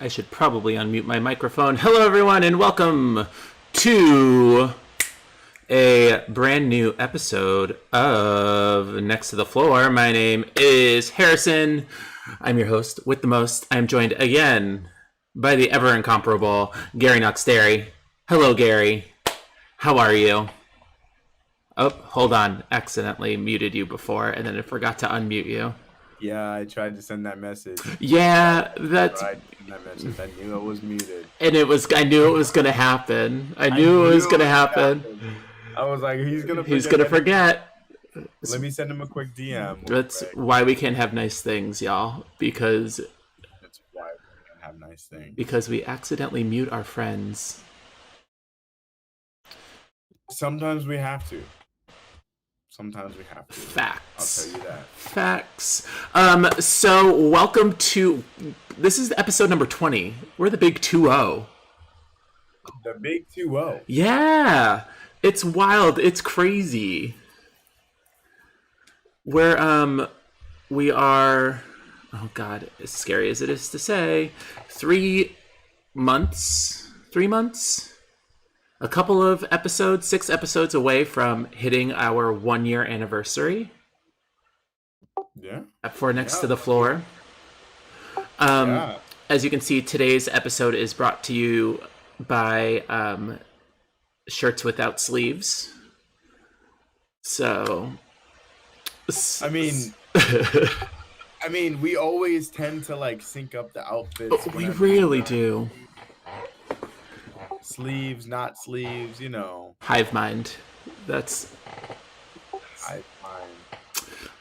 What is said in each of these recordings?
I should probably unmute my microphone. Hello, everyone, and welcome to a brand new episode of Next to the Floor. My name is Harrison. I'm your host with the most. I'm joined again by the ever incomparable Gary Noxterry. Hello, Gary. How are you? Oh, hold on. Accidentally muted you before, and then I forgot to unmute you. Yeah, I tried to send that message. Yeah, that's. I send that message. I knew it was muted. And it was. I knew it was gonna happen. I knew it was gonna happen. I was like, he's gonna forget. Let me send him a quick DM. That's why we can't have nice things, y'all. Because that's why we can't have nice things. Because we accidentally mute our friends. Sometimes we have to. Facts. I'll tell you that. Facts. So welcome to. This is episode number 20. We're the big 2-0. The big 2-0. Yeah, it's wild. It's crazy. We are. Oh God, as scary as it is to say, 3 months. 3 months. A couple of episodes, 6 episodes away from hitting our 1-year anniversary. Yeah. For Next to the Floor. As you can see, today's episode is brought to you by Shirts Without Sleeves. So, I mean, we always tend to like sync up the outfits. We really do. Sleeves, not sleeves, you know. Hive mind. That's hive mind.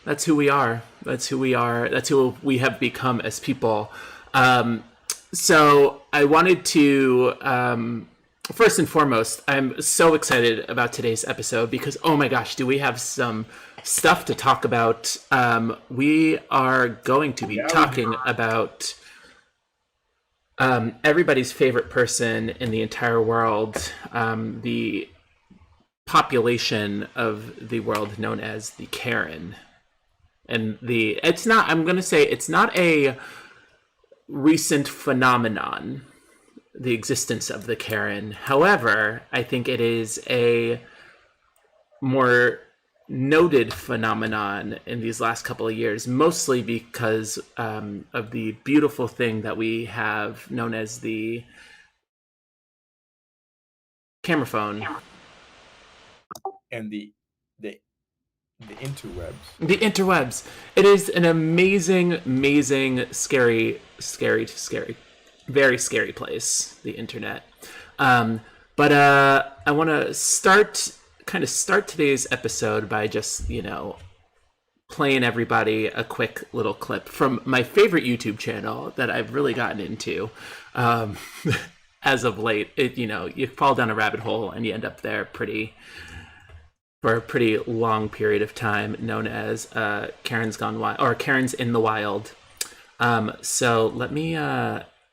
That's who we are. That's who we are. That's who we have become as people. So I wanted to, first and foremost, I'm so excited about today's episode because, oh my gosh, do we have some stuff to talk about. We are going to be talking about everybody's favorite person in the entire world, the population of the world known as the Karen. And it's not a recent phenomenon, the existence of the Karen. However, I think it is a more noted phenomenon in these last couple of years, mostly because of the beautiful thing that we have known as the camera phone and the interwebs. The interwebs. It is an amazing, scary, very scary place, the internet. But I want to start today's episode by just, playing everybody a quick little clip from my favorite YouTube channel that I've really gotten into as of late. You fall down a rabbit hole and you end up there for a pretty long period of time, known as Karen's Gone Wild, or Karen's in the Wild. So let me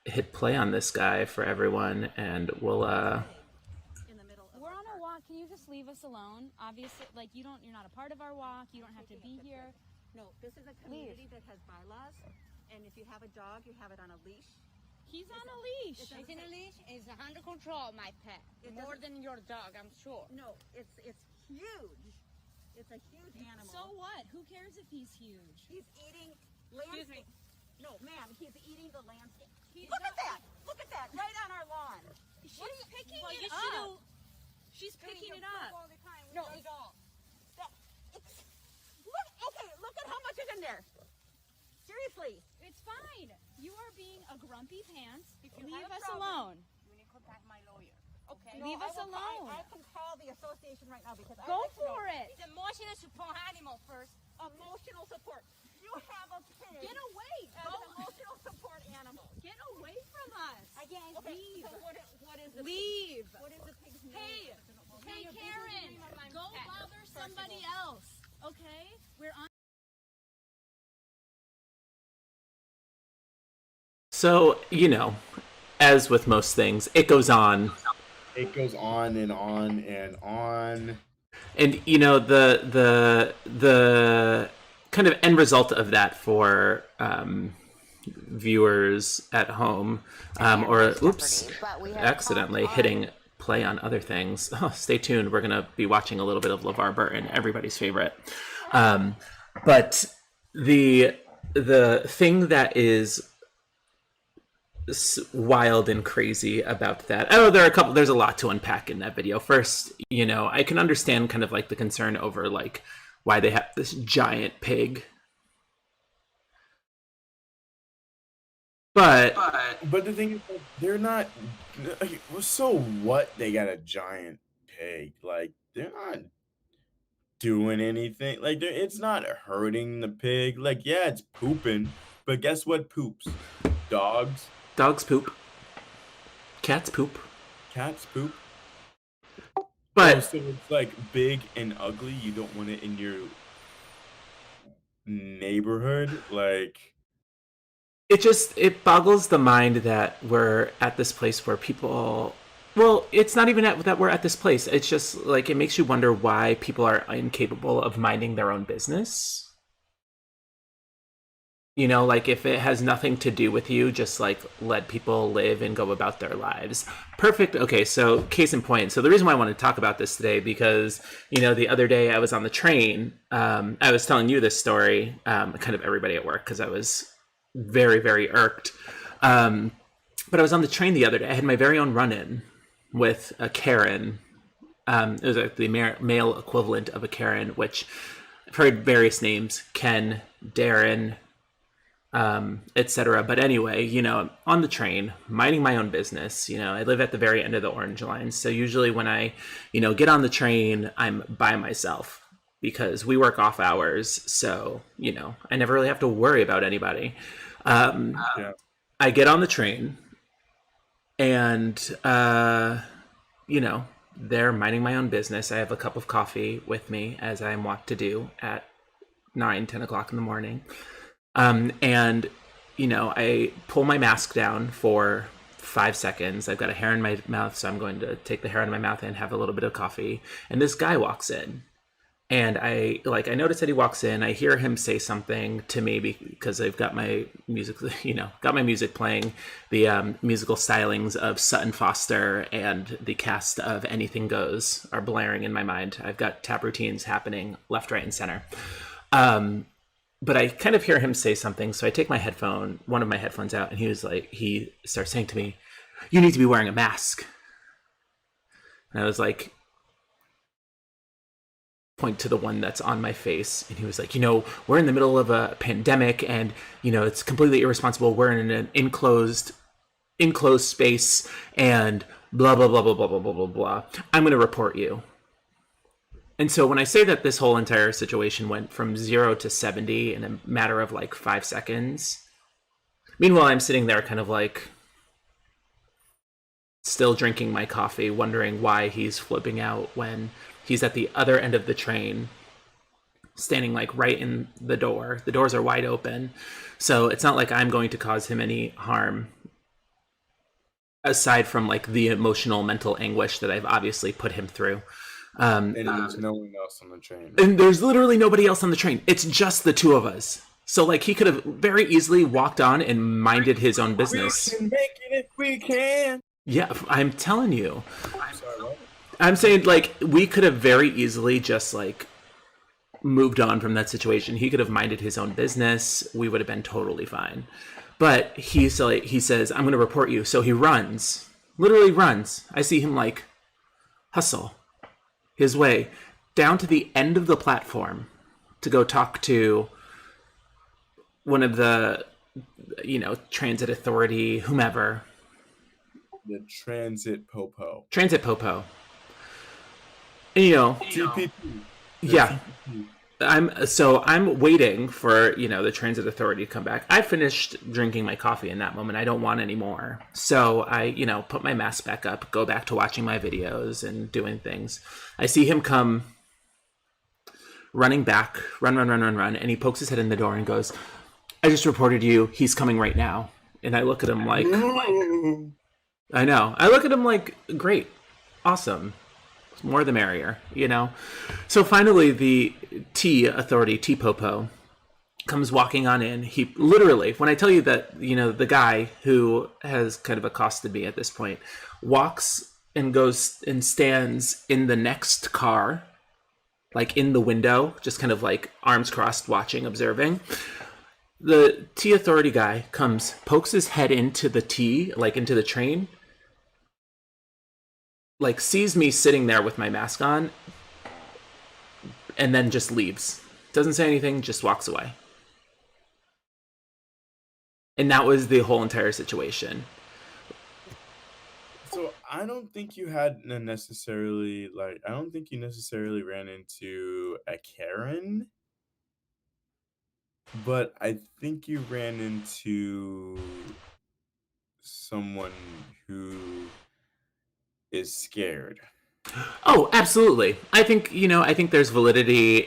hit play on this guy for everyone, and we'll We're on our walk. Can you just leave us alone? Obviously, you're not a part of our walk. You don't have to be here. No, this is a community that has bylaws, and if you have a dog, you have it on a leash. He's on a leash. He's in a leash. He's under control, my pet. More than your dog, I'm sure. No, it's huge. It's a huge animal. So what? Who cares if he's huge? He's eating landscape. No, ma'am, he's eating the landscape. Look at that! Look at that! Right on our lawn. She's picking it up. She's picking it up. All the time. No, it's all. Look at how much is in there. Seriously. It's fine. You are being a grumpy pants. If you Leave have a us problem, alone. You need to contact my lawyer. Okay? Leave us alone. I can call the association right now because Go for it. It's emotional support animal first. Emotional support. You have a pig. Get away. As an emotional support animal. Get away from us. Again, Leave. So what is the Leave. What is the pig's name? Hey, Karen, go bother somebody else. Okay? We're on. So, as with most things, it goes on. It goes on and on and on. And the kind of end result of that for viewers at home, or oops, but we have accidentally talked hitting play on other things. Oh, stay tuned. We're gonna be watching a little bit of LeVar Burton, everybody's favorite. But the thing that is wild and crazy about that. Oh, there's a lot to unpack in that video. First, I can understand kind of like the concern over like why they have this giant pig. But the thing is, like, they're not. So what? They got a giant pig. Like they're not doing anything. Like it's not hurting the pig. Like yeah, it's pooping, but guess what? Poops. Dogs. Dogs poop. Cats poop. Cats poop. But so it's like big and ugly. You don't want it in your neighborhood. Like it boggles the mind that we're at this place where people. Well, it's not even that we're at this place. It's just like it makes you wonder why people are incapable of minding their own business. Like if it has nothing to do with you, just like let people live and go about their lives. Perfect. Okay, so case in point. So the reason why I wanted to talk about this today, because, the other day I was on the train. I was telling you this story, kind of everybody at work, because I was very, very irked. But I was on the train the other day. I had my very own run-in with a Karen. It was like the male equivalent of a Karen, which I've heard various names: Ken, Darren, etc. But anyway, on the train, minding my own business. I live at the very end of the Orange Line, so usually when I, get on the train, I'm by myself because we work off hours. So I never really have to worry about anybody. yeah. I get on the train, and they're minding my own business. I have a cup of coffee with me, as I'm wont to do at 9-10 o'clock in the morning. And I pull my mask down for 5 seconds. I've got a hair in my mouth, so I'm going to take the hair out of my mouth and have a little bit of coffee. And this guy walks in, and I notice that he walks in. I hear him say something to me because I've got my music, playing. The musical stylings of Sutton Foster and the cast of Anything Goes are blaring in my mind. I've got tap routines happening left, right, and center. But I kind of hear him say something, so I take one of my headphones out, and he starts saying to me, "You need to be wearing a mask." And I was like, point to the one that's on my face, and he was like, we're in the middle of a pandemic, and it's completely irresponsible. We're in an enclosed space, and blah blah blah blah blah blah blah blah blah. I'm going to report you. And so when I say that this whole entire situation went from 0 to 70 in a matter of like 5 seconds, meanwhile, I'm sitting there kind of like still drinking my coffee, wondering why he's flipping out when he's at the other end of the train, standing like right in the door. The doors are wide open. So it's not like I'm going to cause him any harm, aside from like the emotional, mental anguish that I've obviously put him through. And there's no one else on the train. And there's literally nobody else on the train. It's just the two of us. So like he could have very easily walked on and minded his own business. We can make it if we can. Yeah, I'm telling you. I'm sorry, what? I'm saying like we could have very easily just like moved on from that situation. He could have minded his own business. We would have been totally fine. But he says, "I'm going to report you." So he runs, literally runs. I see him like hustle his way down to the end of the platform to go talk to one of the, transit authority, whomever. The transit popo. Transit popo. And, TPP. Yeah. I'm waiting for, the transit authority to come back. I finished drinking my coffee in that moment. I don't want any more. So I, put my mask back up, go back to watching my videos and doing things. I see him come running back, run. And he pokes his head in the door and goes, "I just reported you. He's coming right now." And I look at him like, I know. I look at him like, great, awesome. More the merrier, So finally, the T authority, T-Popo, comes walking on in. He literally, when I tell you that, the guy who has kind of accosted me at this point walks and goes and stands in the next car, like in the window, just kind of like arms crossed, watching, observing. The T authority guy comes, pokes his head into the T, like into the train, like sees me sitting there with my mask on, and then just leaves. Doesn't say anything, just walks away. And that was the whole entire situation. So I don't think you had necessarily I don't think you necessarily ran into a Karen, but I think you ran into someone who is scared. Oh, absolutely. I think there's validity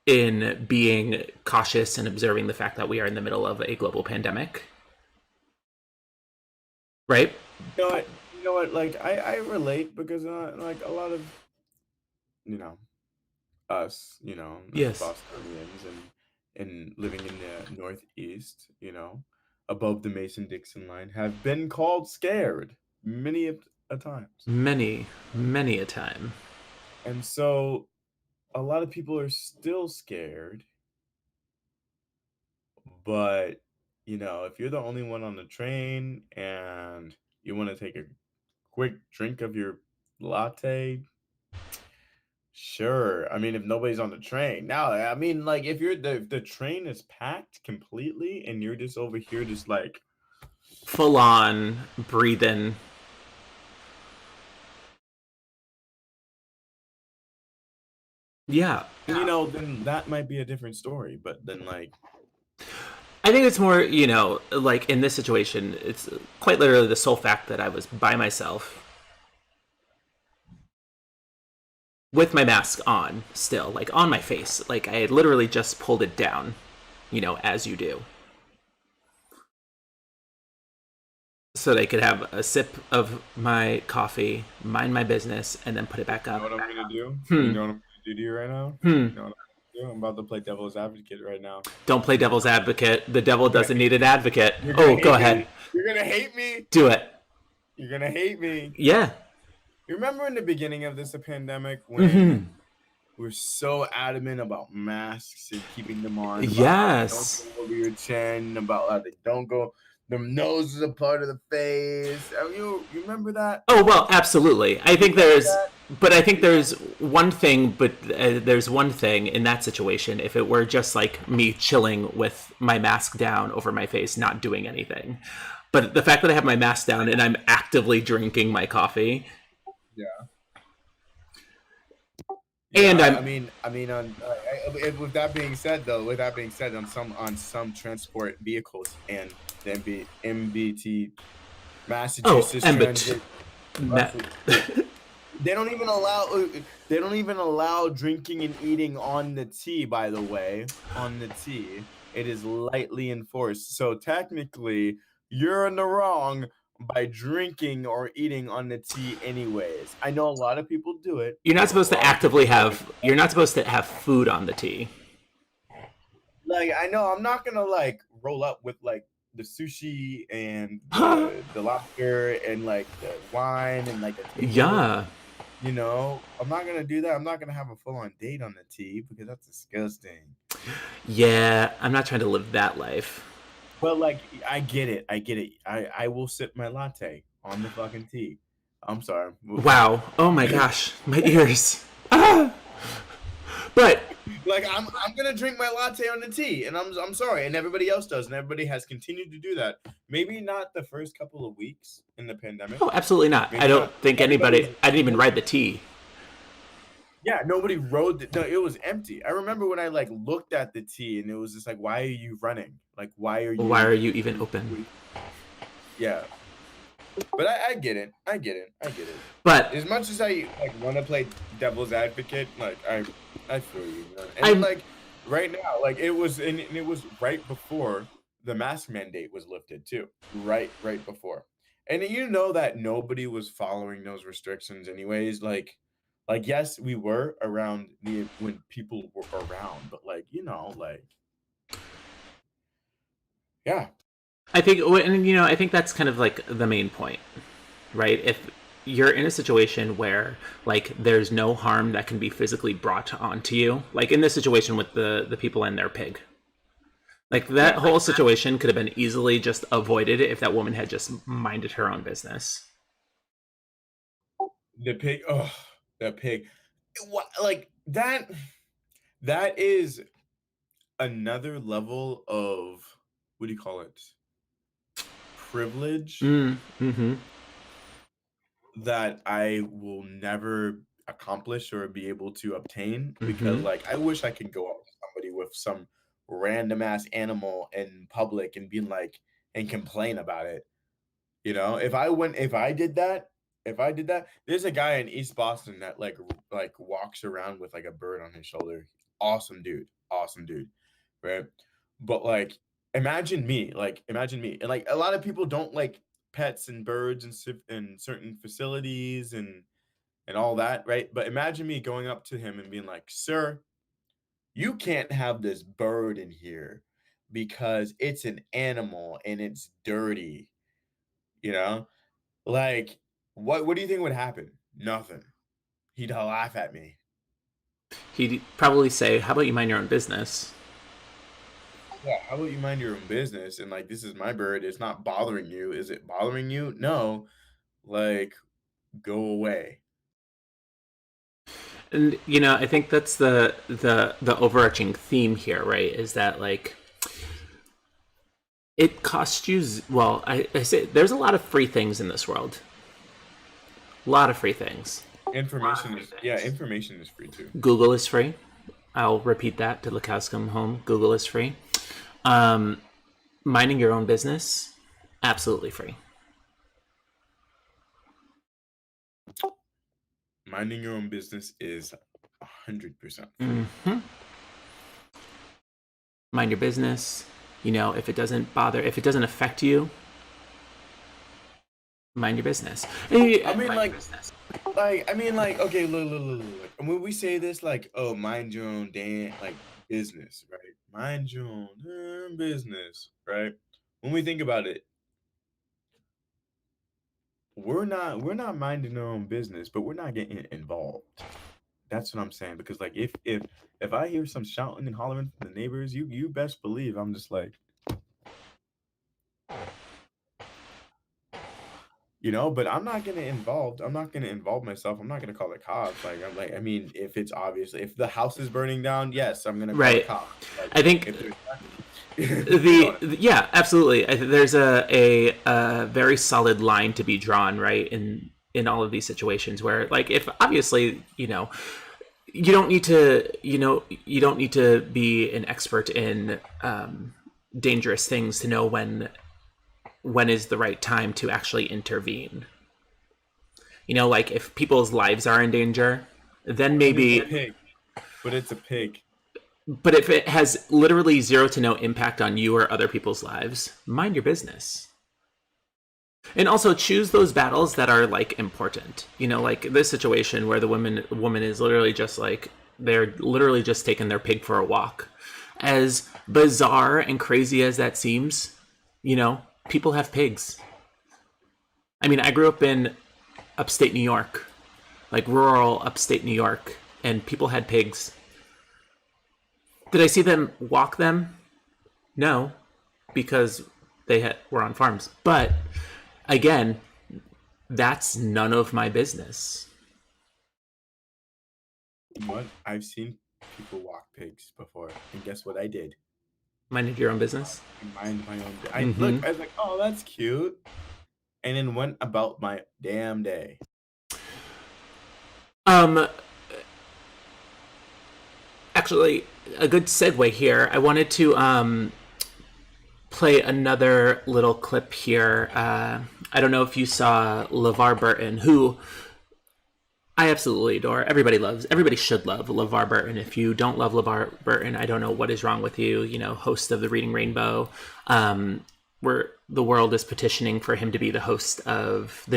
in being cautious and observing the fact that we are in the middle of a global pandemic. Right? You know what, like I relate because like a lot of us, as Yes. Bostonians and living in the Northeast, above the Mason-Dixon line, have been called scared many a times. Many, many a time. And so a lot of people are still scared, but if you're the only one on the train and you want to take a quick drink of your latte, sure. I mean, if nobody's on the train. Now, I mean, like if the train is packed completely and you're just over here just like Full on breathing. Yeah. then that might be a different story. But then I think it's more, like in this situation, it's quite literally the sole fact that I was by myself with my mask on still, like on my face. Like I had literally just pulled it down, as you do. So they could have a sip of my coffee, mind my business, and then put it back you up. know what I'm gonna do? Hmm. You know what I'm gonna do to you right now? Hmm. You know what I'm gonna do? I'm about to play devil's advocate right now. Don't play devil's advocate. The devil doesn't need an advocate. You're gonna Oh, go hate me. ahead. You're gonna hate me. Do it. You're gonna hate me. Yeah. You remember in the beginning of this pandemic when we're so adamant about masks and keeping them on? About Yes. Don't go over your chin, about how they don't go. The nose is a part of the face. I mean, you remember that? Oh, well, absolutely. I think there's one thing, but there's one thing in that situation. If it were just like me chilling with my mask down over my face, not doing anything. But the fact that I have my mask down and I'm actively drinking my coffee. Yeah. And with that being said, on some transport vehicles and the MBT, Massachusetts Transit, they don't even allow drinking and eating on the T. By the way, on the T, it is lightly enforced. So technically, you're in the wrong by drinking or eating on the T anyways. I know a lot of people do it. You're not supposed to you're not supposed to have food on the T. Like, I know I'm not gonna like roll up with like the sushi and the lobster and like the wine and like the Yeah. I'm not gonna do that. I'm not gonna have a full-on date on the T because that's disgusting. Yeah, I'm not trying to live that life. But like, I get it. I will sip my latte on the fucking T. I'm sorry. Wow. Oh my gosh, my ears. But like, I'm gonna drink my latte on the T, and I'm sorry, and everybody else does, and everybody has continued to do that. Maybe not the first couple of weeks in the pandemic. Oh, absolutely not. I don't think anybody. I didn't even ride the T. Yeah, nobody rode. No, it was empty. I remember when I like looked at the T, and it was just like, why are you running? Like, why are you even open? Yeah. But I get it. But as much as I want to play devil's advocate, like I feel you. And like right now, like it was right before the mask mandate was lifted too. Right before. And that nobody was following those restrictions anyways. Like yes, we were around when people were around, but like Yeah. I think, and you know, I think that's kind of like the main point, right? If you're in a situation where like there's no harm that can be physically brought onto you, like in this situation with the people and their pig, like that Yeah. whole situation could have been easily just avoided if that woman had just minded her own business. The pig. Oh, the pig. What, like that? That is another level of, what do you call it? Privilege Mm-hmm. that I will never accomplish or be able to obtain, because Mm-hmm. like I wish I could go up to somebody with some random ass animal in public and be like and complain about it. You know, if I did that, there's a guy in East Boston that like walks around with like a bird on his shoulder. Awesome dude, right? But like, imagine me, and like a lot of people don't like pets and birds and in certain facilities and all that, right? But imagine me going up to him and being like, "Sir, you can't have this bird in here because it's an animal and it's dirty." You know, like, what do you think would happen? Nothing. He'd laugh at me. He'd probably say, "How about you mind your own business?" Yeah, how about you mind your own business? And like, this is my bird. It's not bothering you. Is it bothering you? No. Like, go away. And you know, I think that's the overarching theme here, right? Is that like it costs you well, I say there's a lot of free things in this world. A lot of free things. Information is free too. Google is free. I'll repeat that till the cows come home. Google is free. Minding your own business, absolutely free. Minding your own business is 100% free. Mm-hmm. Mind your business. You know, if it doesn't affect you, mind your business. Okay, look. And when we say this, like, oh, mind your own damn, like, business, right? Mind your own damn business, right? When we think about it, we're not minding our own business, but we're not getting involved. That's what I'm saying. Because like, if I hear some shouting and hollering from the neighbors, you best believe I'm just like, you know, but I'm not gonna involved. I'm not gonna involve myself. I'm not gonna call the cops. Like, I'm like, I mean, if it's obviously, if the house is burning down, yes, I'm gonna call the Right. cops. Like, I think if there's yeah, absolutely. There's a very solid line to be drawn, right, in all of these situations where, like, if obviously, you know, you don't need to, you don't need to be an expert in dangerous things to know when is the right time to actually intervene. You know, like if people's lives are in danger, then maybe. It's a pig. But if it has literally zero to no impact on you or other people's lives, mind your business. And also choose those battles that are like important. You know, like this situation where the woman is literally just like they're literally just taking their pig for a walk. As bizarre and crazy as that seems, you know, people have pigs. I mean, I grew up in upstate New York, like rural upstate New York, and people had pigs. Did I see them walk them? No, because were on farms. But again, that's none of my business. What? I've seen people walk pigs before, and guess what I did? Minded your own business. Mind my own. I was like, oh, that's cute, and then went about my damn day. Actually, a good segue here. I wanted to play another little clip here. I don't know if you saw LeVar Burton, who I absolutely adore. Everybody should love LeVar Burton. If you don't love LeVar Burton, I don't know what is wrong with you. You know, host of the Reading Rainbow, where the world is petitioning for him to be the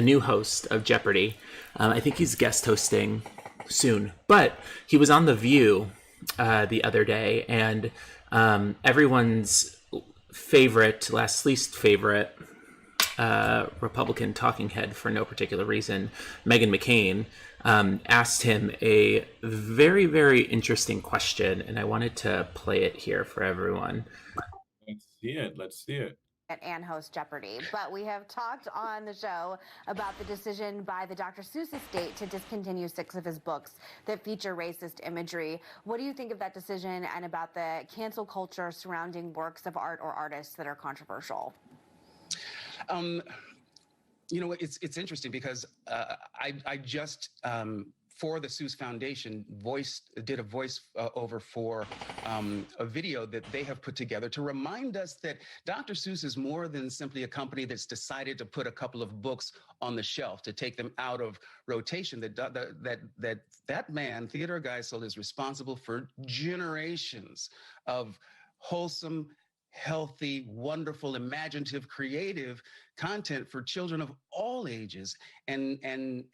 new host of Jeopardy. I think he's guest hosting soon, but he was on The View the other day, and everyone's least favorite Republican talking head for no particular reason, Meghan McCain, asked him a very, very interesting question, and I wanted to play it here for everyone. Let's see it. And host Jeopardy. But we have talked on the show about the decision by the Dr. Seuss estate to discontinue 6 of his books that feature racist imagery. What do you think of that decision and about the cancel culture surrounding works of art or artists that are controversial? You know, it's interesting because I just for the Seuss Foundation did a voice over for a video that they have put together to remind us that Dr. Seuss is more than simply a company that's decided to put a couple of books on the shelf to take them out of rotation. That man, Theodore Geisel, is responsible for generations of wholesome, healthy, wonderful, imaginative, creative content for children of all ages. And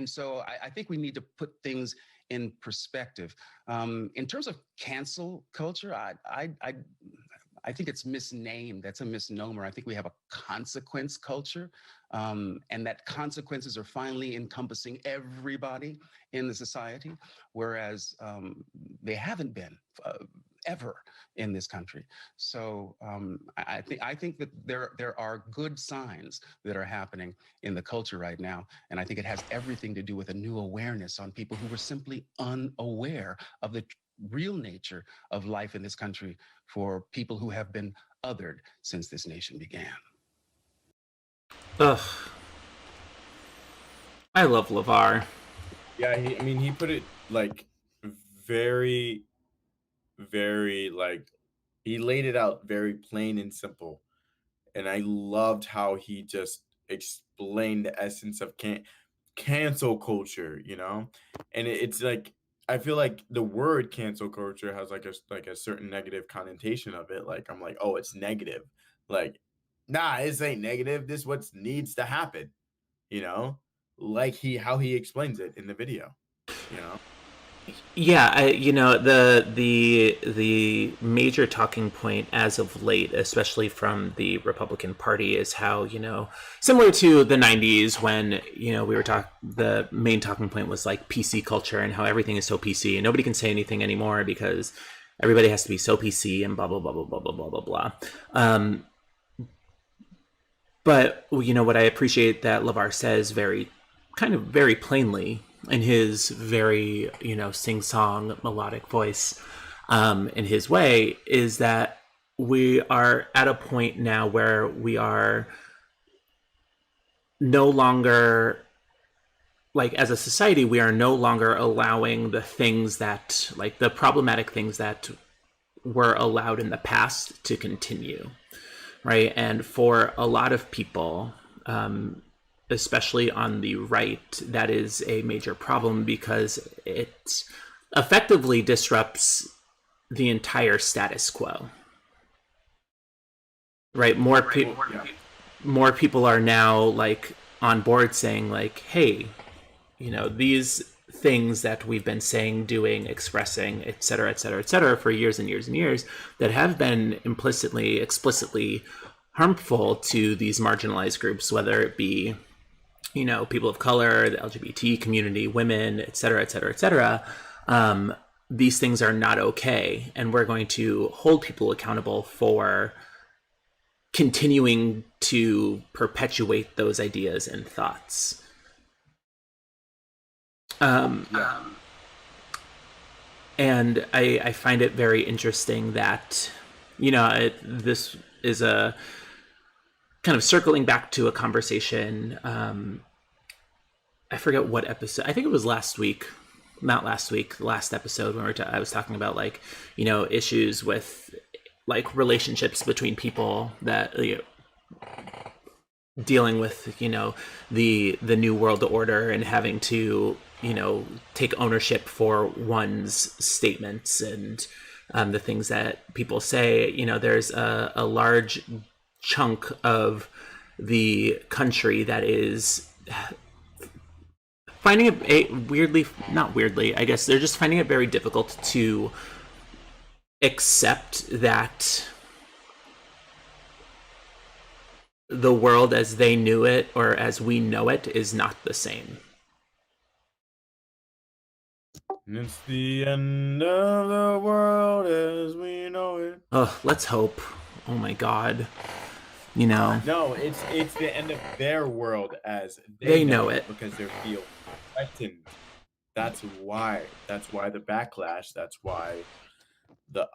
so I think we need to put things in perspective. In terms of cancel culture, I think it's misnamed. That's a misnomer. I think we have a consequence culture, and that consequences are finally encompassing everybody in the society, whereas they haven't been ever in this country. So I think that there are good signs that are happening in the culture right now. And I think it has everything to do with a new awareness on people who were simply unaware of the real nature of life in this country for people who have been othered since this nation began. Ugh. I love LeVar. Yeah, he put it like very, very, like, he laid it out very plain and simple. And I loved how he just explained the essence of cancel culture, you know? And it's like, I feel like the word cancel culture has like a certain negative connotation of it. Like, I'm like, oh, it's negative. Like, nah, this ain't negative. This what needs to happen, you know? Like how he explains it in the video, you know? Yeah, the major talking point as of late, especially from the Republican Party, is how, similar to the 90s when, the main talking point was like PC culture and how everything is so PC and nobody can say anything anymore because everybody has to be so PC and blah, blah, blah, blah, blah, blah, blah, blah, blah. But, what I appreciate that LeVar says very plainly in his very, sing-song melodic voice, in his way, is that we are at a point now where we are no longer, like, as a society, we are no longer allowing the things that, like, the problematic things that were allowed in the past to continue, right? And for a lot of people, especially on the right, that is a major problem because it effectively disrupts the entire status quo. Right? More people are now like on board saying like, hey, these things that we've been saying, doing, expressing, et cetera, et cetera, et cetera, for years and years and years that have been explicitly harmful to these marginalized groups, whether it be people of color, the LGBT community, women, et cetera, et cetera, et cetera. These things are not okay. And we're going to hold people accountable for continuing to perpetuate those ideas and thoughts. And I find it very interesting that, this is a kind of circling back to a conversation. I forget what episode. I think it was last episode when I was talking about like, issues with like relationships between people that dealing with, the new world order and having to, take ownership for one's statements and the things that people say. There's a large chunk of the country that is finding it not weirdly, I guess they're just finding it very difficult to accept that the world as they knew it or as we know it is not the same. And it's the end of the world as we know it. Oh, let's hope. Oh my God. You know, No, it's the end of their world as they know it. because they feel threatened. That's why. That's why the backlash. That's why the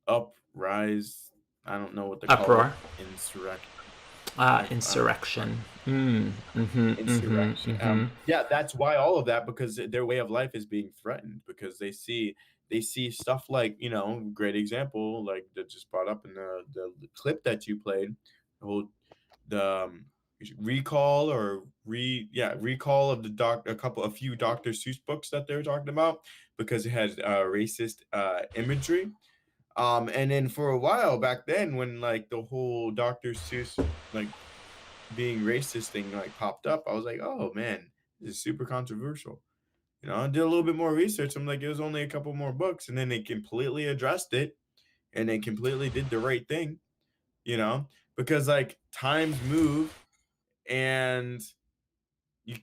uprise. I don't know what they call Uproar. it. Insurrection. Insurrection. Insurrection. Yeah, that's why all of that, because their way of life is being threatened, because they see stuff like, great example like that just brought up in the clip that you played, the whole the recall recall of a few Dr. Seuss books that they were talking about because it has racist imagery. And then for a while back then, when like the whole Dr. Seuss like being racist thing like popped up, I was like, oh man, this is super controversial. I did a little bit more research. I'm like, it was only a couple more books, and then they completely addressed it, and they completely did the right thing, because like times move, and you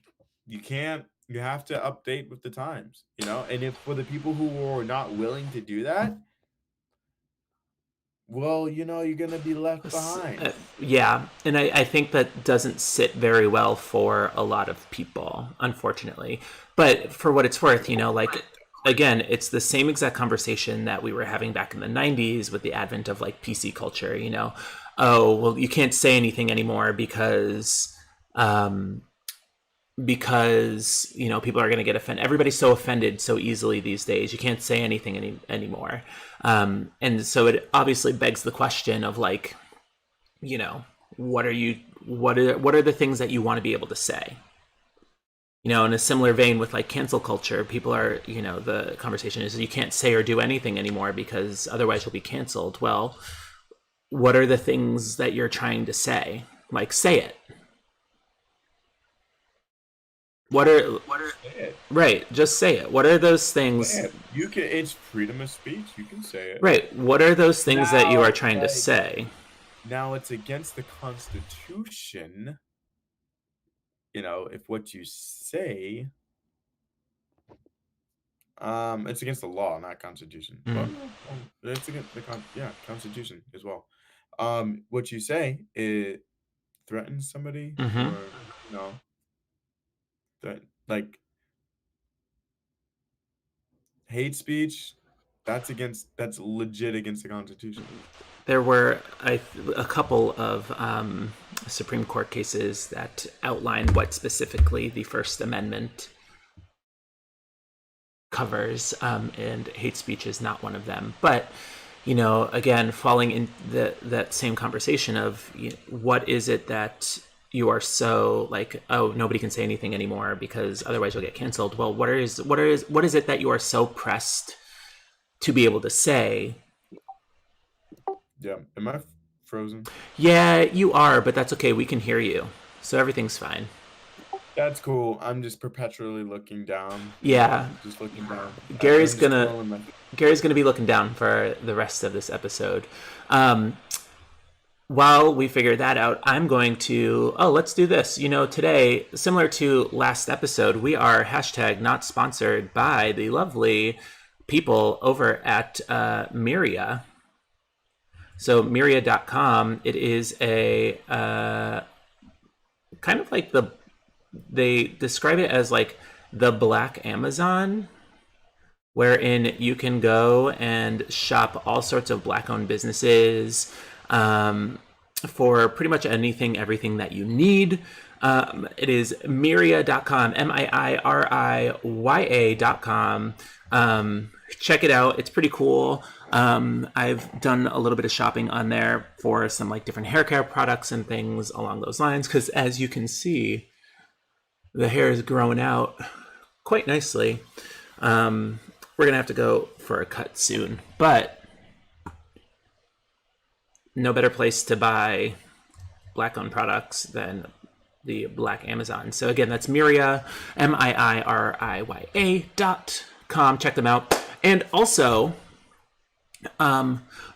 have to update with the times, and if for the people who are not willing to do that, well, you're gonna be left behind. Yeah, and I think that doesn't sit very well for a lot of people, unfortunately. But for what it's worth, like, again, it's the same exact conversation that we were having back in the 90s with the advent of like PC culture, oh, well, you can't say anything anymore because people are going to get offended. Everybody's so offended so easily these days. You can't say anything anymore. And so it obviously begs the question of like, what are the things that you want to be able to say? In a similar vein with like cancel culture, people are, the conversation is you can't say or do anything anymore because otherwise you'll be canceled. Well, what are the things that you're trying to say? Like, say it. What are right? Just say it. What are those things? You can. It's freedom of speech. You can say it. Right. What are those things that you are trying to say? Now it's against the Constitution. If what you say, it's against the law, not Constitution. Well, it's against the Constitution as well. What you say, it threatens somebody, or that like hate speech, that's legit against the Constitution. There were a couple of Supreme Court cases that outline what specifically the First Amendment covers, and hate speech is not one of them. But, again, falling in that same conversation of what is it that you are so like, oh, nobody can say anything anymore because otherwise you'll get canceled. Well, what is it that you are so pressed to be able to say? Yeah. Am I frozen? Yeah, you are, but that's okay. We can hear you. So everything's fine. That's cool. I'm just perpetually looking down. Yeah. Just looking down. Gary's gonna be looking down for the rest of this episode. While we figure that out, I'm going to, let's do this. Today, similar to last episode, we are #not sponsored by the lovely people over at Myria. So Myria.com, it is a kind of like they describe it as like the Black Amazon, wherein you can go and shop all sorts of Black-owned businesses for pretty much everything that you need. It is Myria.com, MIIRIYA.com. Check it out. It's pretty cool. I've done a little bit of shopping on there for some like different hair care products and things along those lines, because as you can see, the hair is growing out quite nicely. We're gonna have to go for a cut soon, but no better place to buy Black-owned products than the Black Amazon. So again, that's Myria, MIIRIYA.com. Check them out. And also,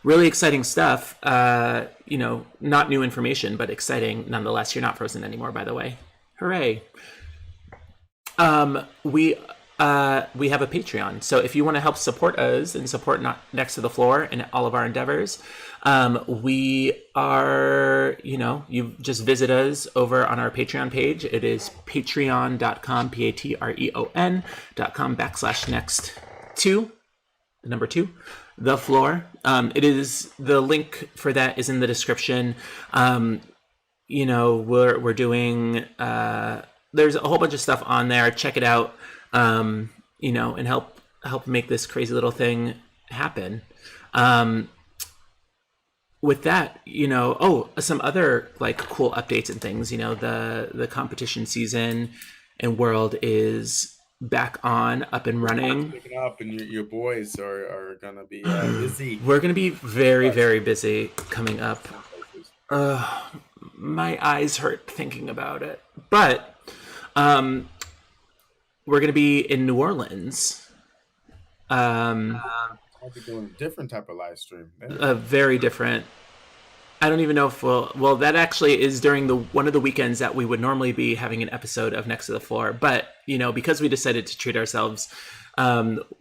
Really exciting stuff. Not new information, but exciting nonetheless. You're not frozen anymore, by the way. Hooray. We have a Patreon. So if you want to help support us and support Next to the Floor and all of our endeavors, we are, you just visit us over on our Patreon page. It is patreon.com, patreon.com/next to the number 2, the floor. It is, the link for that is in the description. We're doing, there's a whole bunch of stuff on there. Check it out, and help make this crazy little thing happen. With that, some other like cool updates and things, the competition season and world is back on, up and running. Picking up, and your boys are gonna be busy. We're gonna be very, very busy coming up. My eyes hurt thinking about it, but we're gonna be in New Orleans. I'll be doing a different type of live stream. A very different. I don't even know if well, that actually is during one of the weekends that we would normally be having an episode of Next to the Floor. But, because we decided to treat ourselves,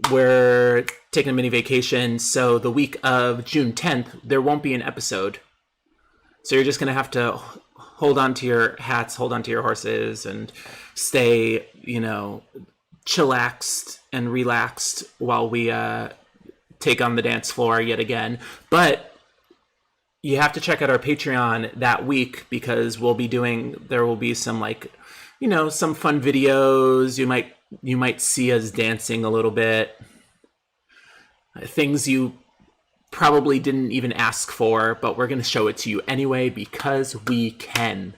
we're taking a mini vacation. So the week of June 10th, there won't be an episode. So you're just going to have to hold on to your hats, hold on to your horses, and stay, chillaxed and relaxed while we take on the dance floor yet again. But you have to check out our Patreon that week, because there will be some some fun videos. You might see us dancing a little bit. Things you probably didn't even ask for, but we're going to show it to you anyway because we can.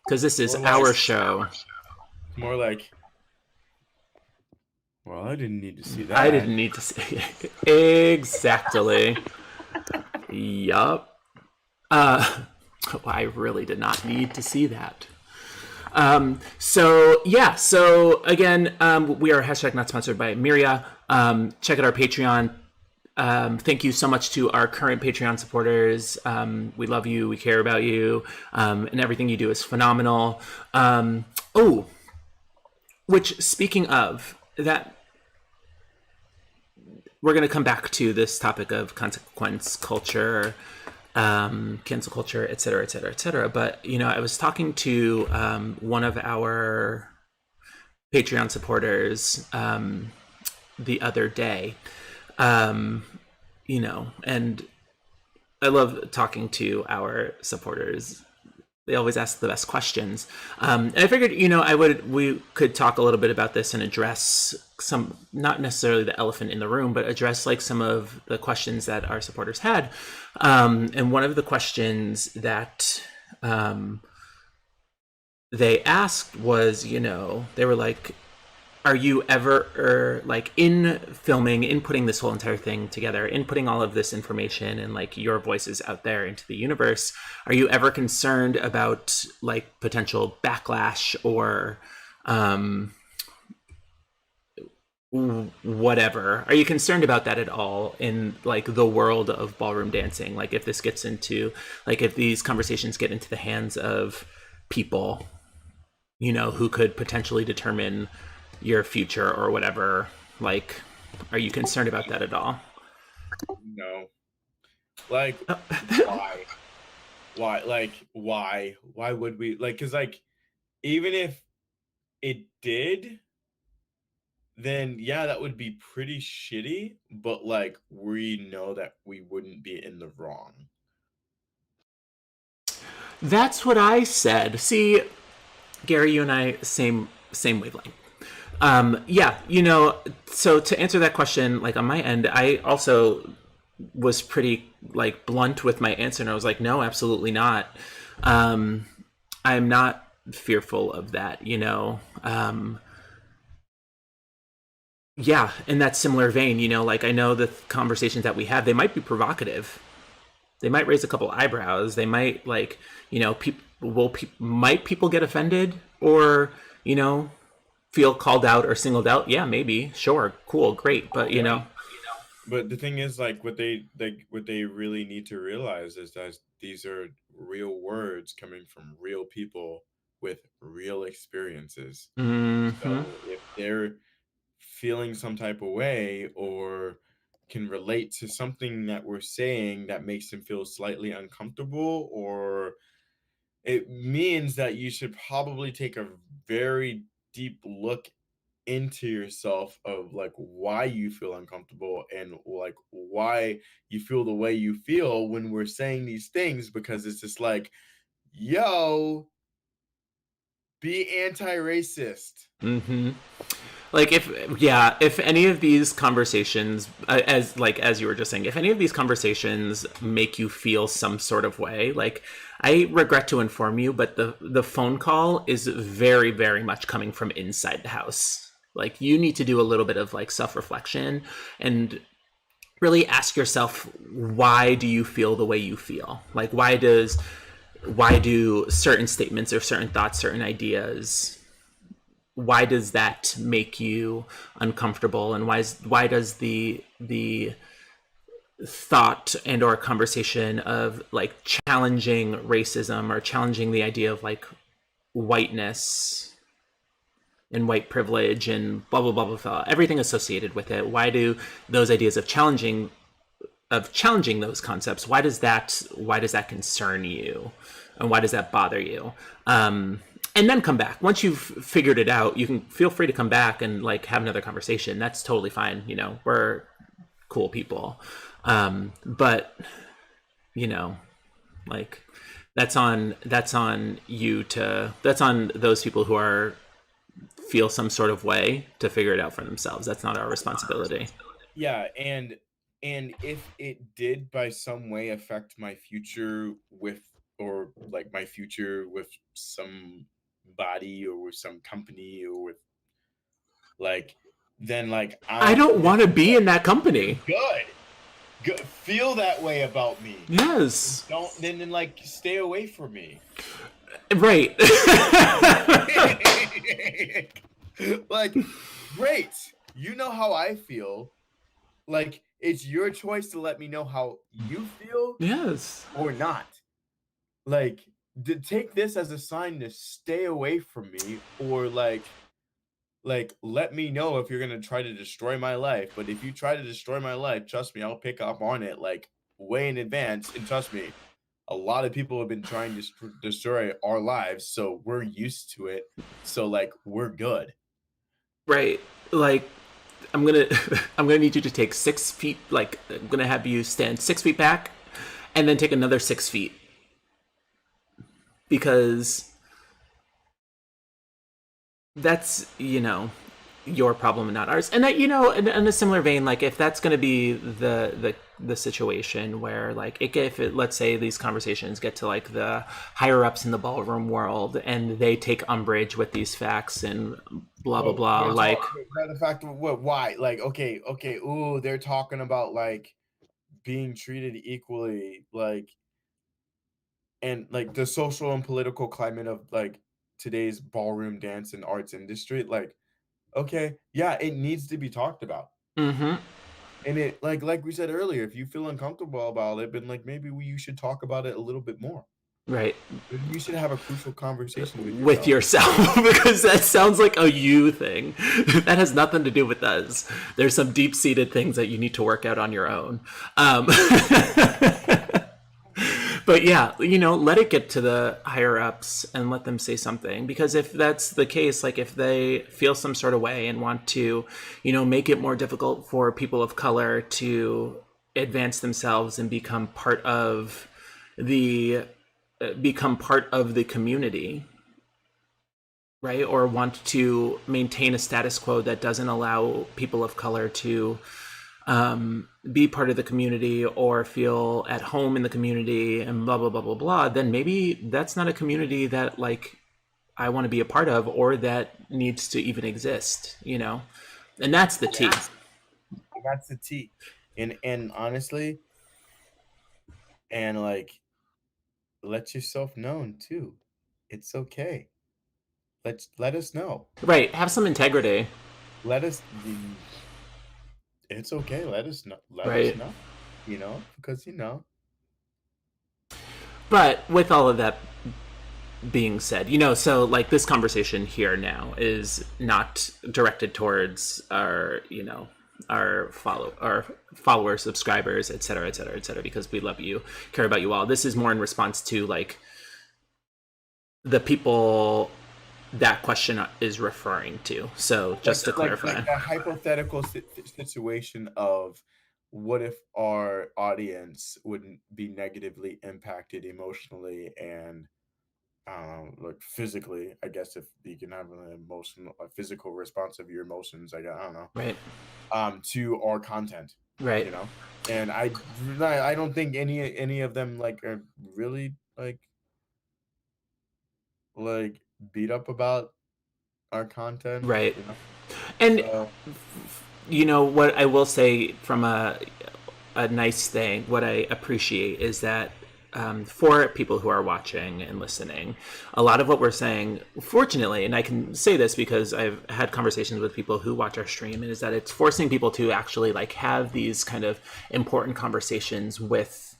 Because this is our show. More like, well, I didn't need to see that. I didn't need to see it. Exactly. Yup. I really did not need to see that. So again, we are hashtag not sponsored by Miria. Check out our Patreon. Thank you so much to our current Patreon supporters. We love you. We care about you. And everything you do is phenomenal. Which, speaking of that, we're going to come back to this topic of consequence culture, cancel culture, et cetera, et cetera, et cetera. But, I was talking to one of our Patreon supporters the other day, and I love talking to our supporters. They always ask the best questions. And I figured, we could talk a little bit about this and address some, not necessarily the elephant in the room, but address some of the questions that our supporters had. And one of the questions that they asked was, they were like, are you ever, in filming, in putting this whole entire thing together, in putting all of this information and your voices out there into the universe, are you ever concerned about potential backlash or whatever? Are you concerned about that at all in the world of ballroom dancing? If this gets into, if these conversations get into the hands of people, who could potentially determine your future or whatever, are you concerned about that at all? No. Why would we, because even if it did, then yeah, that would be pretty shitty, but we know that we wouldn't be in the wrong. That's what I said. See, Gary, you and I same wavelength. So to answer that question, on my end, I also was pretty blunt with my answer, and I was like, no, absolutely not. I'm not fearful of that, yeah, in that similar vein, I know the conversations that we have, they might be provocative. They might raise a couple eyebrows. They might might people get offended or, feel called out or singled out? Yeah, maybe. Sure. Cool. Great. But, But the thing is, like, what they really need to realize is that these are real words coming from real people with real experiences. Hmm. So if they're feeling some type of way or can relate to something that we're saying that makes them feel slightly uncomfortable, or it means that you should probably take a very deep look into yourself of like why you feel uncomfortable and like why you feel the way you feel when we're saying these things, because it's just like, yo, be anti-racist. Hmm. Like if any of these conversations, as you were just saying, if any of these conversations make you feel some sort of way, like, I regret to inform you, but the phone call is very, very much coming from inside the house. Like, you need to do a little bit of like self-reflection and really ask yourself, why do you feel the way you feel? Like, why do certain statements or certain thoughts, certain ideas, why does that make you uncomfortable, and why does the thought and or conversation of like challenging racism or challenging the idea of like whiteness and white privilege and blah blah blah blah blah, everything associated with it, why do those ideas of challenging those concepts, why does that concern you, and why does that bother you? And then come back once you've figured it out. You can feel free to come back and like have another conversation. That's totally fine. We're cool people. But like, that's on those people who are feel some sort of way to figure it out for themselves. That's not our responsibility. Yeah, and if it did by some way affect my future with, or like my future with some body or with some company or with like, then like I don't want to be in that company. good, feel that way about me. Yes. Don't then like stay away from me. Right. Like, great, you know how I feel. Like, it's your choice to let me know how you feel Yes. or not. Like, to take this as a sign to stay away from me, or like let me know if you're gonna try to destroy my life. But if you try to destroy my life, trust me, I'll pick up on it like way in advance. And trust me, a lot of people have been trying to destroy our lives, so we're used to it. So like, we're good. Right. Like, I'm gonna I'm gonna need you to take 6 feet. Like, I'm gonna have you stand 6 feet back, and then take another 6 feet, because that's your problem and not ours. And that, in a similar vein, like, if that's going to be the situation where like if it, let's say these conversations get to like the higher ups in the ballroom world and they take umbrage with these facts and blah blah blah, like, the fact of what, why, like, okay, ooh, they're talking about like being treated equally, like, and like the social and political climate of like today's ballroom dance and arts industry, like, okay, yeah, it needs to be talked about. mm-hmm. And it, like we said earlier, if you feel uncomfortable about it, then like maybe you should talk about it a little bit more. Right. Maybe you should have a crucial conversation With yourself. Because that sounds like a you thing. That has nothing to do with us. There's some deep-seated things that you need to work out on your own. But yeah, let it get to the higher ups and let them say something. Because if that's the case, like if they feel some sort of way and want to, make it more difficult for people of color to advance themselves and become part of the community, right? Or want to maintain a status quo that doesn't allow people of color to be part of the community or feel at home in the community and blah blah blah blah blah, then maybe that's not a community that like I want to be a part of, or that needs to even exist, and that's the T. That's the T. And honestly, and like, let yourself known too. It's okay. Let us know. Right, have some integrity. Let us it's okay. Let us know. Let us Right. know. Because But with all of that being said, so like this conversation here now is not directed towards our followers, subscribers, et cetera, et cetera, et cetera, because we love you, care about you all. This is more in response to like the people that question is referring to. So just to clarify. like a hypothetical situation of what if our audience wouldn't be negatively impacted emotionally and like physically, I guess, if you can have a physical response of your emotions, I don't know, Right. to our content, Right. and I don't think any of them like are really like beat up about our content, Right. And so what I will say from a nice thing, what I appreciate is that for people who are watching and listening, a lot of what we're saying, fortunately, and I can say this because I've had conversations with people who watch our stream, is that it's forcing people to actually like have these kind of important conversations with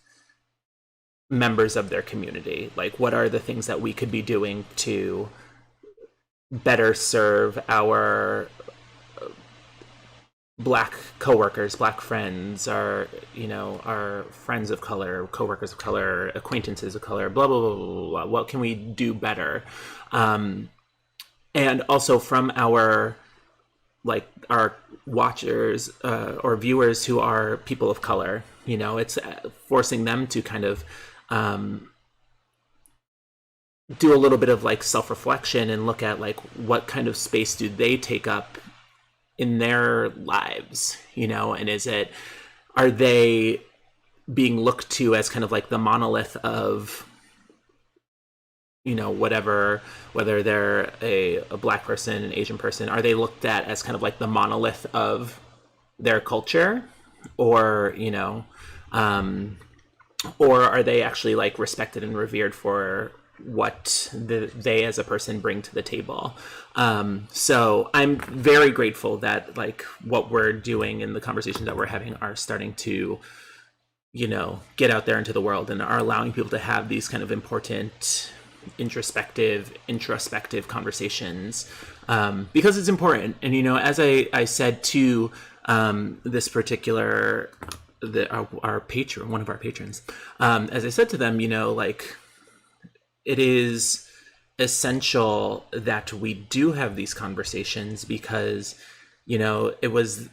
members of their community. Like, what are the things that we could be doing to better serve our Black coworkers, Black friends, our friends of color, coworkers of color, acquaintances of color, blah blah blah blah blah. What can we do better? And also from our watchers or viewers who are people of color, it's forcing them to kind of do a little bit of like self-reflection and look at like what kind of space do they take up in their lives, and are they being looked to as kind of like the monolith of, whether they're a Black person, an Asian person, are they looked at as kind of like the monolith of their culture, or, or are they actually like respected and revered for what they as a person bring to the table? So I'm very grateful that like what we're doing and the conversations that we're having are starting to, get out there into the world and are allowing people to have these kind of important introspective conversations, because it's important. And as I said to this particular our patron, one of our patrons, as I said to them, like, it is essential that we do have these conversations because, it was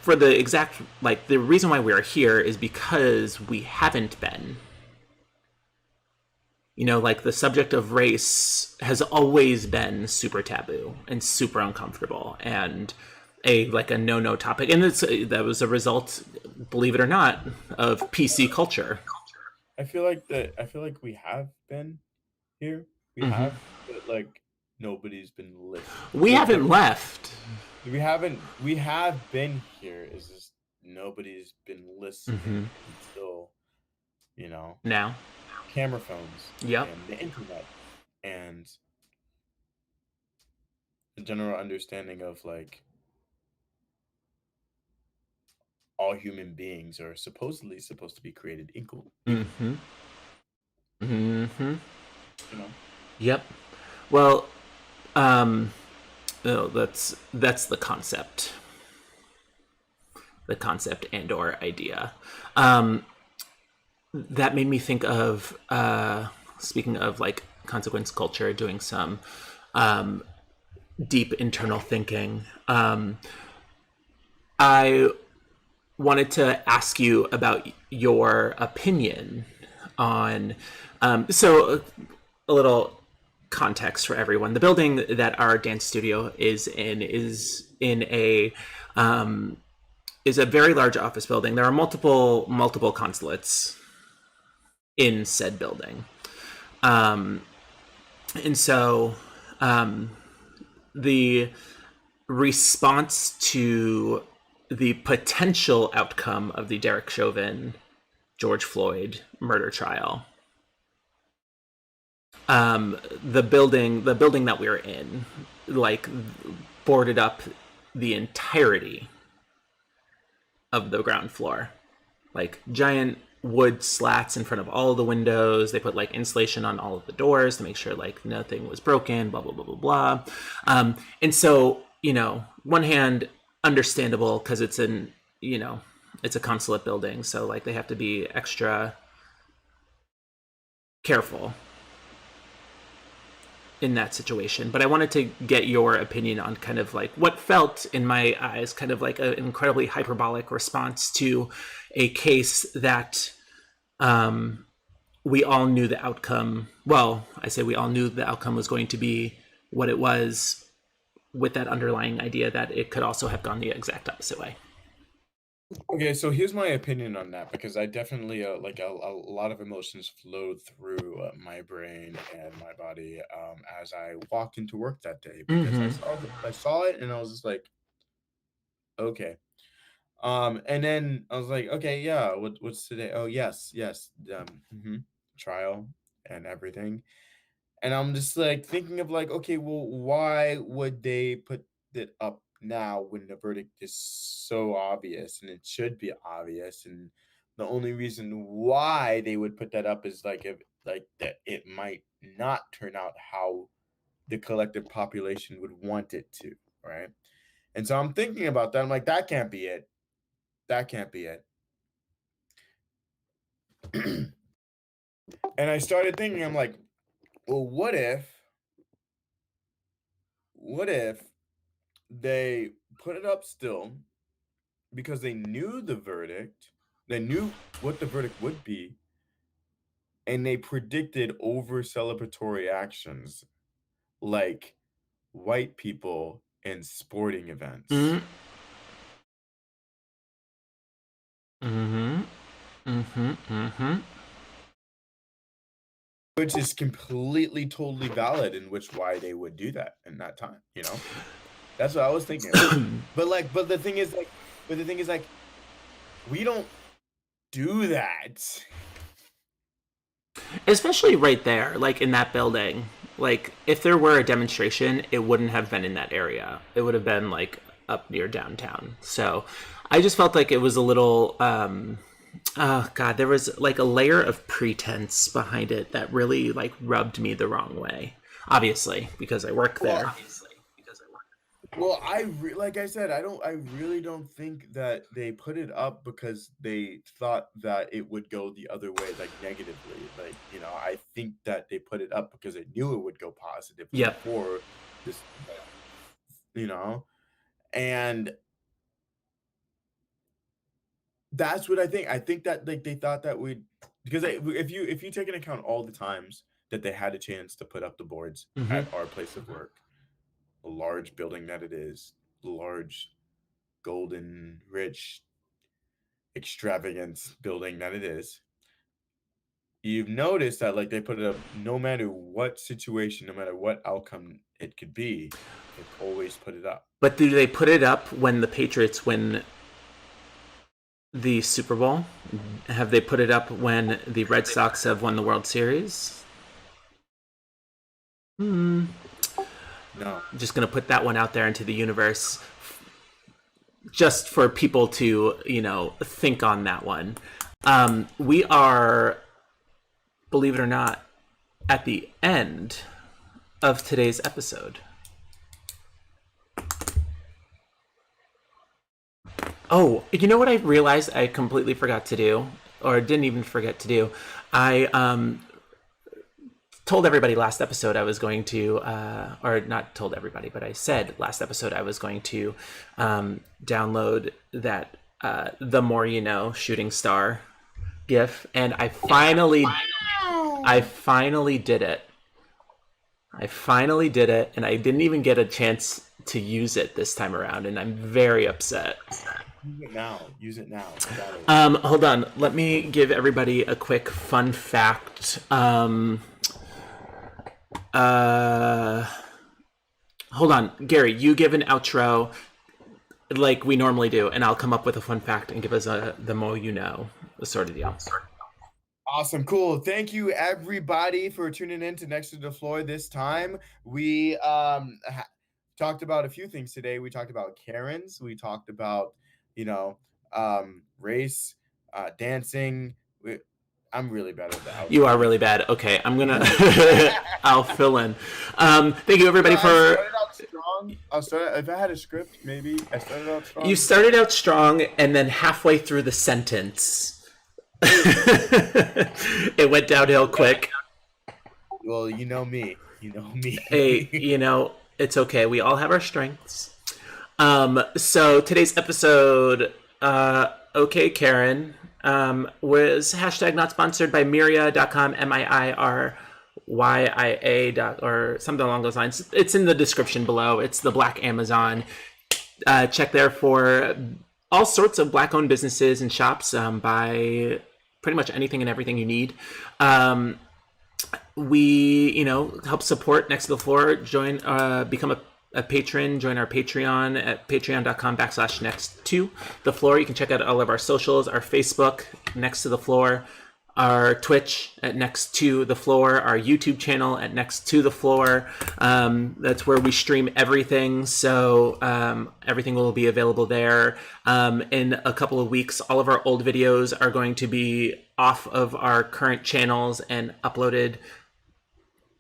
for the exact, like, the reason why we're here is because we haven't been. Like the subject of race has always been super taboo and super uncomfortable and a no topic, and that was a result, believe it or not, of PC culture. I feel like we have been here. We Mm-hmm. have, but like nobody's been listening. We haven't left. We have been here. Is just nobody's been listening until Now. camera phones Yep. and the internet and the general understanding of like all human beings are supposedly supposed to be created equal. Yep. Well, that's the concept. The concept and or idea. That made me think of, speaking of like consequence culture, doing some deep internal thinking. I wanted to ask you about your opinion on, so a little context for everyone. The building that our dance studio is in a very large office building. There are multiple consulates in said building, and so the response to the potential outcome of the Derek Chauvin, George Floyd murder trial the building that we were in, like, boarded up the entirety of the ground floor, like giant wood slats in front of all of the windows. They put like insulation on all of the doors to make sure like nothing was broken, blah blah blah blah blah. And so, you know, one hand, understandable, because it's it's a consulate building, so like they have to be extra careful in that situation. But I wanted to get your opinion on kind of like what felt, in my eyes, kind of like an incredibly hyperbolic response to a case that we all knew the outcome. Well, I say we all knew the outcome was going to be what it was, with that underlying idea that it could also have gone the exact opposite way. Okay, so here's my opinion on that, because I definitely like a lot of emotions flowed through my brain and my body as I walked into work that day, because I saw it and I was just like, okay. And then I was like, okay, yeah, what's today? Oh, yes, trial and everything. And I'm just like thinking of like, okay, well, why would they put it up now when the verdict is so obvious, and it should be obvious? And the only reason why they would put that up is like, if like that it might not turn out how the collective population would want it to, right? And so I'm thinking about that. I'm like, that can't be it. That can't be it. And I started thinking, I'm like, well, what if they put it up still because they knew the verdict, they knew what the verdict would be, and they predicted over celebratory actions like white people in sporting events. Which is completely, totally valid, in which why they would do that in that time, you know? That's what I was thinking. But the thing is like, we don't do that. Especially right there, like in that building. Like, if there were a demonstration, it wouldn't have been in that area. It would have been like up near downtown. So I just felt like it was a little oh god, there was like a layer of pretense behind it that really like rubbed me the wrong way. Obviously, because I work there. Well, like I said, I really don't think that they put it up because they thought that it would go the other way, like negatively. Like, you know, I think that they put it up because they knew it would go positively for this, you know, and that's what I think. I think that like they thought that because if you take into account all the times that they had a chance to put up the boards at our place of work, a large building that it is, large, golden, rich, extravagant building that it is, you've noticed that like they put it up no matter what situation, no matter what outcome it could be, they've always put it up. But do they put it up when the Patriots win the Super Bowl? Have they put it up when the Red Sox have won the World Series? No. I'm just going to put that one out there into the universe just for people to, you know, think on that one. We are, believe it or not, at the end of today's episode. Oh, you know what I realized I completely forgot to do, or didn't even forget to do? I told everybody last episode I was going to, or not told everybody, but I said last episode I was going to download that The More You Know shooting star GIF, and I finally did it. I finally did it, and I didn't even get a chance to use it this time around, and I'm very upset. Use it now. Hold on. Let me give everybody a quick fun fact. Hold on. Gary, you give an outro like we normally do, and I'll come up with a fun fact and give us the more you know sort of deal. Awesome, cool. Thank you everybody for tuning in to Next to the Floor this time. We talked about a few things today. We talked about Karens, we talked about, you know, race, dancing. I'm really bad at the outro. You are really bad. Okay, I'm gonna. I'll fill in. Thank you everybody I for. started out strong. If I had a script, maybe I started out strong. You started out strong, and then halfway through the sentence, it went downhill quick. Well, you know me. You know me. Hey, it's okay. We all have our strengths. So today's episode, okay, Karen, was hashtag not sponsored by Miria.com, MIIRYIA. Or something along those lines. It's in the description below. It's the Black Amazon. Check there for all sorts of Black-owned businesses and shops, buy pretty much anything and everything you need. We, help support Next to the Floor. Join, become a patron. Join our Patreon at patreon.com/next to the floor. You can check out all of our socials, our Facebook, Next to the Floor, our Twitch at Next to the Floor, our YouTube channel at Next to the Floor. That's where we stream everything. So everything will be available there. In a couple of weeks, all of our old videos are going to be off of our current channels and uploaded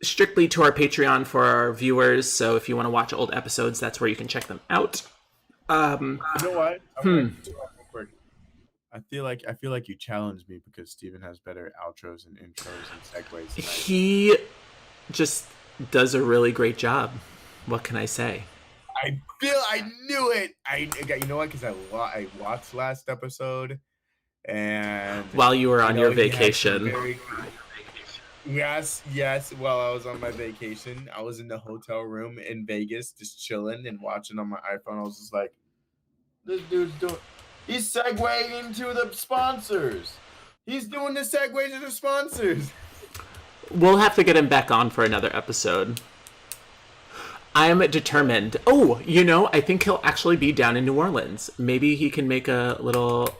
strictly to our Patreon for our viewers. So if you want to watch old episodes, that's where you can check them out. You know what? Real quick. I feel like you challenged me because Steven has better outros and intros and segues. He just does a really great job. What can I say? I knew it. You know what? Because I watched last episode, and while you were on your vacation. Yes. While I was on my vacation, I was in the hotel room in Vegas, just chilling and watching on my iPhone. I was just like, "This dude's doing. He's segueing into the sponsors. He's doing the segue to the sponsors." We'll have to get him back on for another episode. I'm determined. Oh, I think he'll actually be down in New Orleans. Maybe he can make a little.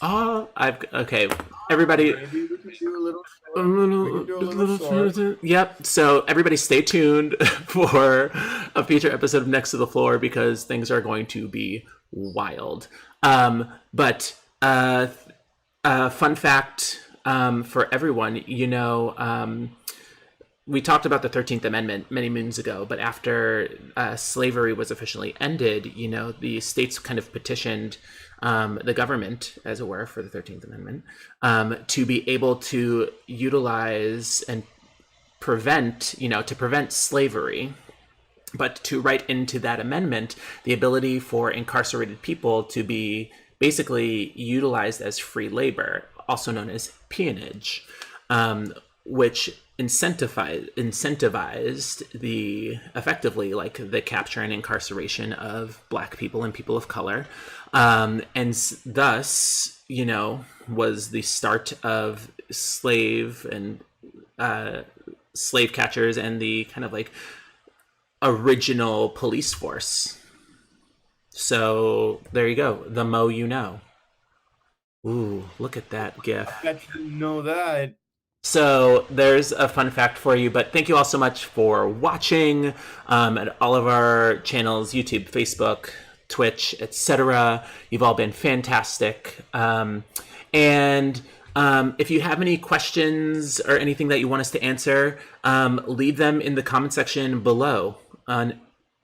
Okay. Everybody. Maybe we can do a little short. Yep. So everybody stay tuned for a future episode of Next to the Floor because things are going to be wild. But fun fact for everyone, we talked about the 13th Amendment many moons ago, but after slavery was officially ended, the states kind of petitioned the government, as it were, for the 13th Amendment, to be able to utilize and prevent slavery, but to write into that amendment the ability for incarcerated people to be basically utilized as free labor, also known as peonage, which incentivized effectively the capture and incarceration of Black people and people of color, and thus was the start of slave catchers and the kind of original police force. So there you go, the mo you know. Ooh, look at that gif. I bet you know that. So there's a fun fact for you, but thank you all so much for watching at all of our channels, YouTube, Facebook, Twitch, etc. You've all been fantastic. And if you have any questions or anything that you want us to answer, leave them in the comment section below on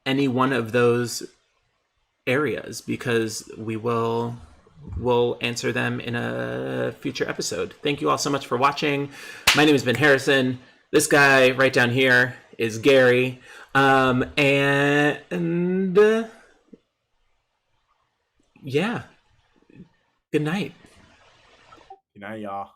any one of those areas, because we'll answer them in a future episode. Thank you all so much for watching. My name has been Harrison. This guy right down here is Gary. Yeah. Good night. Good night, y'all.